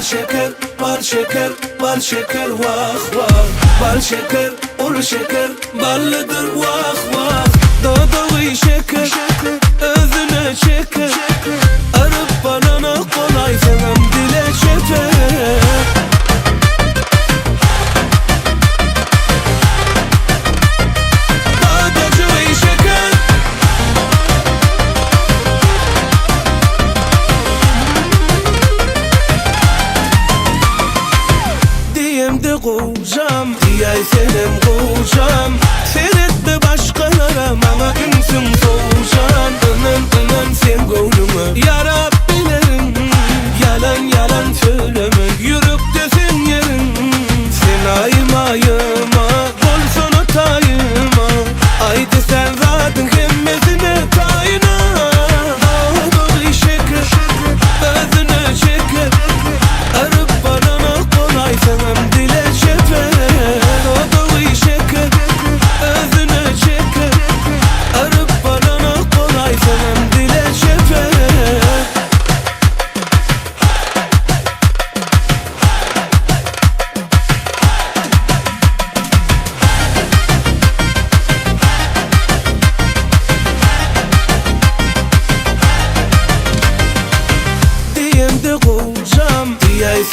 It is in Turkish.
bal şeker, bal şeker, bal şeker, vah vah. Bal şeker, ol şeker, ballıdır vah vah. Dadağı şeker, özüne çeker. Arıp banana kolay sevmem dile çeker. Kocam diyey senem kocam, seyretme başkalara bana ünsün soğucan. Inan inan sen gönlüme yarab bilerim, yalan yalan söyleme yürüp desin yerin. Sen ayıma ayıma bolsana tayıma, haydi sen zaten hemmesine tayına. Dağdağı şeker, özüne çeker. Arıp banana kolay sevmem dile çeker. Dağdağı şeker, özüne çeker. Arıp banana kolay sevmem dile çeker. Diyem de kocam diyey